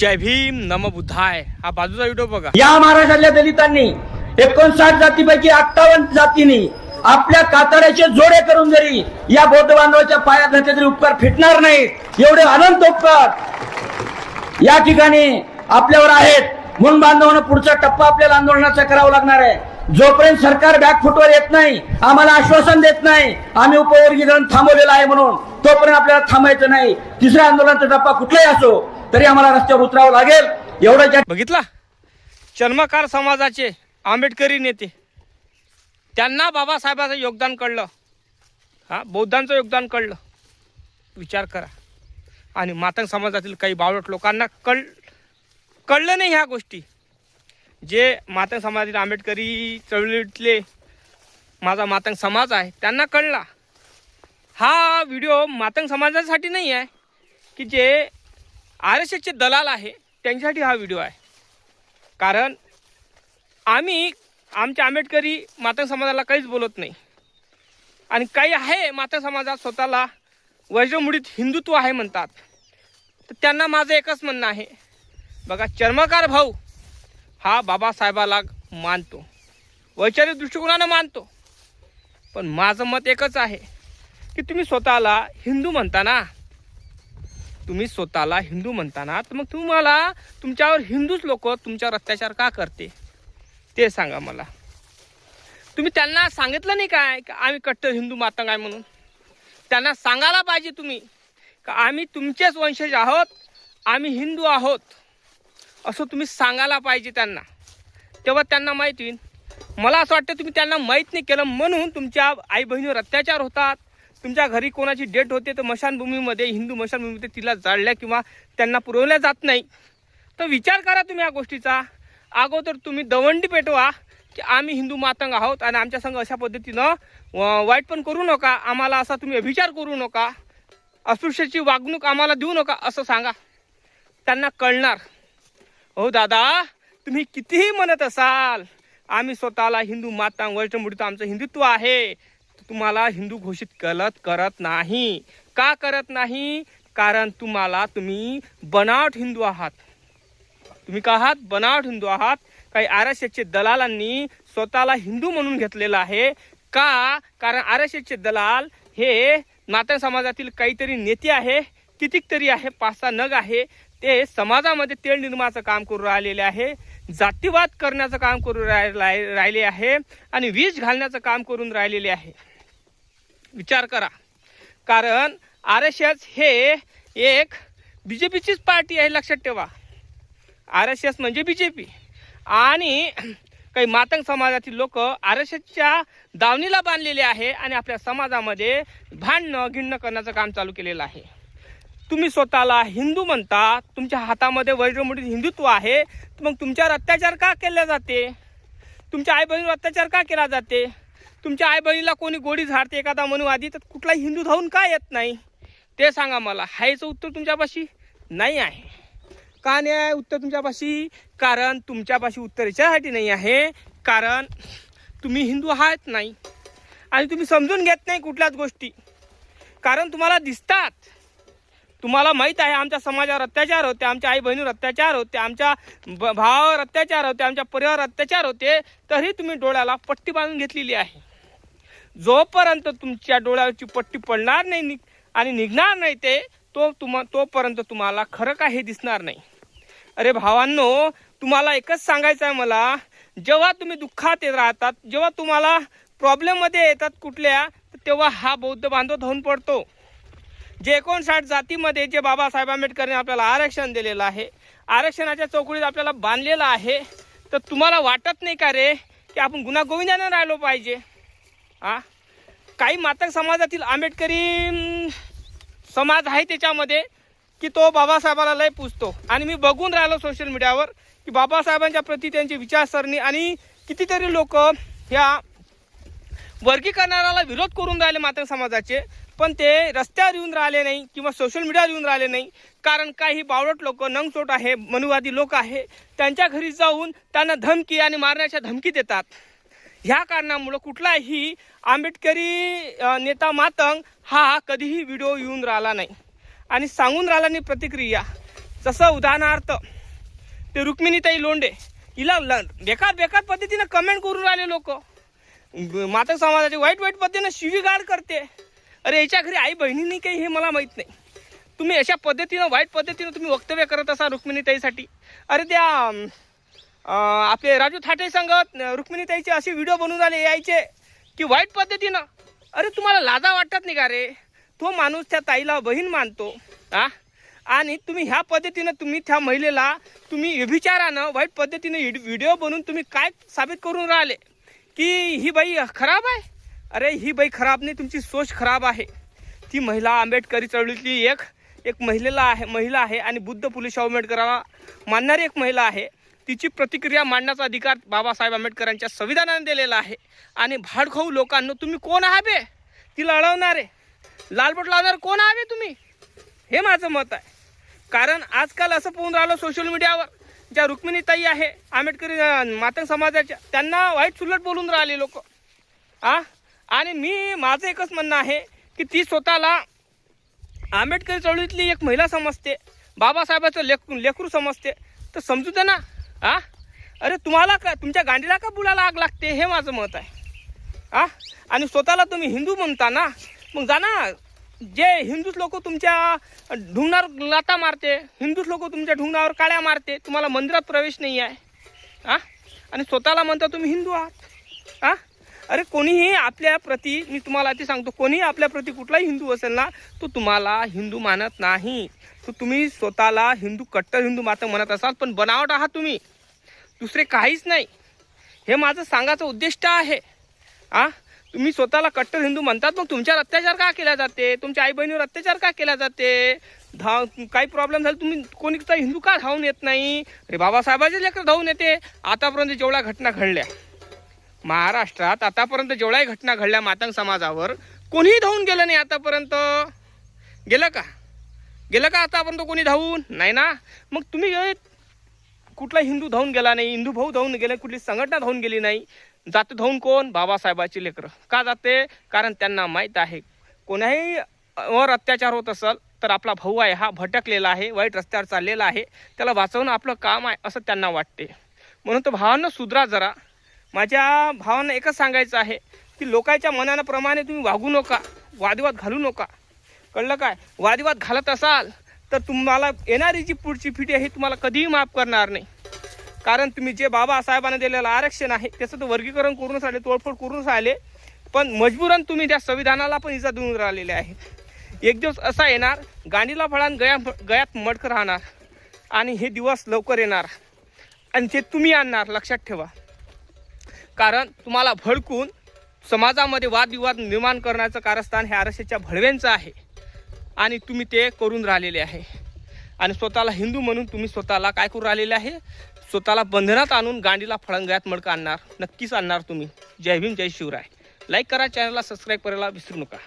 जय भीम नम बुद्धाय हा बाजूचा व्हिडिओ बघा। या महाराष्ट्रातल्या दलितांनी 59 जातीपैकी 58 जातींनी आपल्या कातड्याचे जोडे करून जरी या बौद्ध बांधवाच्या पायात घातले तरी उपकार फिटणार नाहीत। एवढे अनंत उपकार या ठिकाणी आपल्यावर आहेत। म्हणून बांधवांना पुढचा टप्पा आपल्याला आंदोलनाचा करावा लागणार आहे। जोपर्यंत सरकार बॅकफुटवर येत नाही, आम्हाला आश्वासन देत नाही, आम्ही उपवर्गीकरण थांबवलेलं आहे म्हणून तोपर्यंत आपल्याला थांबायचं नाही। तिसऱ्या आंदोलनाचा टप्पा कुठलाही असो तरी आम्हाला रस्त्यावर उतरावं लागेल। एवढं बघितला चर्मकार समाजाचे आंबेडकरी नेते, त्यांना बाबासाहेबांचं योगदान कळलं, हा बौद्धांचं योगदान कळलं, विचार करा। आणि मातंग समाजातील काही बावळट लोकांना कळलं नाही ह्या गोष्टी। जे मातंग समाजातील आंबेडकरी चळवळीतले माझा मातंग समाज आहे त्यांना कळला। हा व्हिडिओ मातंग समाजासाठी नाही आहे की जे RSSचे दलाल आहे त्यांच्यासाठी हा व्हिडिओ आहे। कारण आम्ही आमच्या आंबेडकरी मातंग समाजाला काहीच बोलत नाही। आणि काही आहे मातंग समाजात स्वतःला वज्रमुडीत हिंदुत्व आहे म्हणतात, तर त्यांना माझं एकच म्हणणं आहे, बघा चर्मकार भाऊ हा बाबासाहेबाला मानतो, वैचारिक दृष्टिकोनानं मानतो, पण माझं मत एकच आहे की तुम्ही स्वतःला हिंदू म्हणताना, तुम्ही स्वतःला हिंदू म्हणताना तर मग तुम्हाला तुमच्यावर हिंदूच लोक तुमच्यावर अत्याचार का करते ते सांगा मला। तुम्ही त्यांना सांगितलं नाही काय की आम्ही कट्टर हिंदू मातंग आहे म्हणून? त्यांना सांगायला पाहिजे तुम्ही का आम्ही तुमचेच वंशज आहोत, आम्ही हिंदू आहोत, असं तुम्ही सांगायला पाहिजे त्यांना। तेव्हा त्यांना माहीत होईल। मला असं वाटतं तुम्ही त्यांना माहीत नाही केलं म्हणून तुमच्या आई बहिणीवर अत्याचार होतात। तुमच्या घरी कोणाची डेट होते तर मशानभूमीमध्ये, हिंदू मशानभूमीमध्ये तिला जाळल्या किंवा त्यांना पुरवल्या जात नाही। तर विचार करा तुम्ही या गोष्टीचा। अगोदर तुम्ही दवंडी पेटवा की आम्ही हिंदू मातंग आहोत आणि आमच्या संग अशा पद्धतीनं वाईट पण करू नका, आम्हाला असा तुम्ही अभिचार करू नका, अस्पृश्याची वागणूक आम्हाला देऊ नका असं सांगा, त्यांना कळणार। हो दादा, तुम्ही कितीही म्हणत असाल आम्ही स्वतःला हिंदू मातंग वज्रमुडीत आमचं हिंदुत्व आहे, तुम्हाला हिंदू घोषित करत नाही। का करत नाही? कारण तुम्ही बनावट हिंदू आहात। तुम्ही का आहात? बनावट हिंदू आहात। काही RSSचे दलालांनी स्वतःला हिंदू म्हणून घेतलेलं आहे। का? कारण RSSचे दलाल हे मातंग समाजातील काहीतरी नेते आहे, कितीतरी आहे, 5-6 नग आहे, ते समाजामध्ये तेढ निर्माणाचं काम करून राहिलेले आहे, जातीवाद करण्याचं काम करून राहिले आहे आणि विष घालण्याचं काम करून राहिलेले आहे। विचार करा। कारण RSS हे एक BJPचीच पार्टी आहे, लक्षात ठेवा। RSS म्हणजे BJP। आणि काही मातंग समाजातील लोक RSSच्या दावणीला बांधलेले आहे आणि आपल्या समाजामध्ये भांडणं गिणणं करण्याचं काम चालू केलेलं आहे। तुम्ही स्वतःला हिंदू म्हणता, तुमच्या हातामध्ये वज्रमुडीत हिंदुत्व आहे, तर मग तुमच्यावर अत्याचार का केले जाते? तुमच्या आई बहिणीवर अत्याचार का केला जाते? तुमच्या आई बहिणीला कोणी गोडी झाडते एखादा मनुवादी, तर कुठलाही हिंदू धावून का येत नाही ते सांगा मला। हायचं उत्तर तुमच्यापाशी नाही आहे। का नाही आहे उत्तर तुमच्यापाशी? कारण तुमच्यापाशी उत्तर याच्यासाठी नाही आहे कारण तुम्ही हिंदू आहात नाही आणि तुम्ही समजून घेत नाही कुठल्याच गोष्टी। कारण तुम्हाला दिसतात, तुम्हाला माहीत आहे आमच्या समाजावर अत्याचार होते, आमच्या आई बहिणीवर अत्याचार होते, आमच्या भावावर अत्याचार होते, आमच्या परिवारावर अत्याचार होते, तरी तुम्ही डोळ्याला पट्टी बांधून घेतलेली आहे। जोपर्यंत तुमच्या डोळ्यावरची पट्टी पडणार नाही आणि निघणार नाही तोपर्यंत तुम्हाला खरं काय हे दिसणार नाही। अरे भावांनो, तुम्हाला एकच सांगायचं आहे मला, जेव्हा तुम्ही दुःखात येत राहतात, जेव्हा तुम्हाला प्रॉब्लेममध्ये येतात कुठल्या, तेव्हा हा बौद्ध बांधव धावून पडतो। जे 59 जातीमध्ये जे बाबासाहेब आंबेडकरांनी आपल्याला आरक्षण दिलेलं आहे, आरक्षणाच्या चौकटीत आपल्याला बांधलेलं आहे, तर तुम्हाला वाटत नाही का रे की आपण गुन्हा गोविंदानं राहिलो पाहिजे? काही मातंग समाजातील आंबेडकरी समाज आहे त्याच्यामध्ये की तो बाबासाहेबाला लय पुजतो। आणि मी बघून राहिलो सोशल मीडियावर की बाबासाहेबांच्या प्रती त्यांची विचारसरणी आणि कितीतरी लोक ह्या वर्गीकरणाला विरोध करून राहिले मातंग समाजाचे, पण ते रस्त्यावर येऊन राहिले नाही किंवा सोशल मीडियावर येऊन राहिले नाही। कारण काही बावळट लोक, नंगचोट आहे, मनुवादी लोक आहे, त्यांच्या घरी जाऊन त्यांना धमकी आणि मारण्याच्या धमकी देतात। ह्या कारणामुळे कुठलाही आंबेडकरी नेता मातंग हा कधीही व्हिडिओ येऊन राहिला नाही आणि सांगून राहिला नाही प्रतिक्रिया जसं उदाहरणार्थ ते रुक्मिणीताई लोंढे, हिला बेकार बेकार पद्धतीनं कमेंट करून राहिले लोक, मातंग समाजाचे वाईट वाईट पद्धतीनं शिवीगाळ करते. अरे याच्या घरी आई बहिणींनी काही हे मला माहीत नाही. तुम्ही अशा पद्धतीनं वाईट पद्धतीनं तुम्ही वक्तव्य करत असा रुक्मिणीताईसाठी. अरे त्या आपले राजू थाटे सांगत रुक्मिणीताईचे असे व्हिडिओ बनवून आले यायचे की वाईट पद्धतीनं. अरे तुम्हाला लाजा वाटत नाही का रे? तो माणूस त्या ताईला बहीण मानतो आणि तुम्ही ह्या पद्धतीनं तुम्ही त्या महिलेला तुम्ही व्यभिचारानं वाईट पद्धतीनं व्हिडिओ बनवून तुम्ही काय साबित करून राहिले की ही बाई खराब आहे? अरे ही बाई खराब नाही, तुमची सोच खराब आहे. ती महिला आंबेडकरी चळवळीतली एक महिला आहे आणि बुद्ध पुले शाहू आंबेडकरांना मानणारी एक महिला आहे. तिची प्रतिक्रिया मांडण्याचा अधिकार बाबासाहेब आंबेडकरांच्या संविधानाने दिलेला आहे. आणि भाडखाऊ लोकांना तुम्ही कोण आहात बे? तिला अडवणारे लालबोट लावणारे कोण आहात तुम्ही? हे माझं मत आहे. कारण आजकाल असं पाहून राहिलं सोशल मीडियावर, ज्या रुक्मिणीताई आहे आंबेडकरी मातंग समाजाच्या, त्यांना वाईट सुलट बोलून राहिले लोक. आणि माझं एकच म्हणणं आहे की ती स्वतःला आंबेडकरी चळवळीतली एक महिला समजते, बाबासाहेबाचं लेकरू समजते, तर समजू दे ना. अरे तुम्हाला का तुमच्या गांडीला का बुलाला आग लागते? हे माझं मत आहे. आणि स्वतःला तुम्ही हिंदू म्हणता ना, मग जा ना. जे हिंदूच लोक तुमच्या ढुंगणावर लाता मारते, हिंदूच लोक तुमच्या ढुंगणावर काळ्या मारते, तुम्हाला मंदिरात प्रवेश नाही आहे आणि स्वतःला म्हणता तुम्ही हिंदू आहात. अरे कोणीही आपल्या प्रती, मी तुम्हाला ते सांगतो, कोणीही आपल्या प्रती कुठलाही हिंदू असेल ना, तो तुम्हाला हिंदू मानत नाही. तर तुम्ही स्वतःला हिंदू, कट्टर हिंदू मातंग म्हणत असाल, पण बनावट आहात तुम्ही, दुसरे काहीच नाही. हे माझं सांगायचं उद्दिष्ट आहे. तुम्ही स्वतःला कट्टर हिंदू म्हणतात, मग तुमच्यावर अत्याचार का केला जाते? तुमच्या आई बहिणीवर अत्याचार का केला जाते? काही प्रॉब्लेम झाला तुम्ही कोणीचा हिंदू का धावून येत नाही? अरे बाबासाहेबाचे लेकर धावून येते. आतापर्यंत जेवढ्या घटना घडल्या महाराष्ट्रात, आतापर्यंत जेवढ्याही घटना घडल्या मातंग समाजावर, कोणीही धावून गेलं नाही आतापर्यंत. गेलं का आतापर्यंत कोणी धावून नाही ना? मग तुम्ही कुठला हिंदू धावून गेला नाही, हिंदू भाऊ धावून गेले, कुठली संघटना धावून गेली नाही. जाते धावून कोण? बाबासाहेबाची लेकरं. का जाते? कारण त्यांना माहीत आहे कोणाही वर अत्याचार होत असेल तर आपला भाऊ आहे, हा भटकलेला आहे, वाईट रस्त्यावर चाललेला आहे, त्याला वाचवणं आपलं काम आहे असं त्यांना वाटते. म्हणून तर भावांना सुधरा जरा. माझ्या भावांना एकच सांगायचं आहे की लोकांच्या मनाप्रमाणे तुम्ही वागू नका, वादविवाद घालू नका. कळलं काय? वादविवाद घालत असाल तर तुम्हाला येणारी जी पुढची पिढी आहे तुम्हाला कधीही माफ करणार नाही. कारण तुम्ही जे बाबासाहेबांना दिलेलं आरक्षण आहे त्याचं तर वर्गीकरण करूनच राहिले, तोडफोड करूनच राहिले, पण मजबूरन तुम्ही त्या संविधानाला पण इजा देऊन राहिलेले आहे. एक दिवस असा येणार, गांडीला फळान गळ्यात मडकं राहणार आणि हे दिवस लवकर येणार आणि ते तुम्ही आणणार, लक्षात ठेवा. कारण तुम्हाला भडकून समाजामध्ये वादविवाद निर्माण करण्याचं कारस्थान हे आरक्षेच्या भडव्यांचं आहे आणि तुम्ही ते करून राहिलेले आहे. आणि स्वतःला हिंदू म्हणून तुम्ही स्वतःला काय करून राहिलेले आहे? स्वतःला बंधनात आणून गांडीला फळंगळ्यात मडकं आणणार, नक्कीच आणणार तुम्ही. जय भीम, जय शिवराय. लाईक करा, चॅनलला सबस्क्राईब करायला विसरू नका.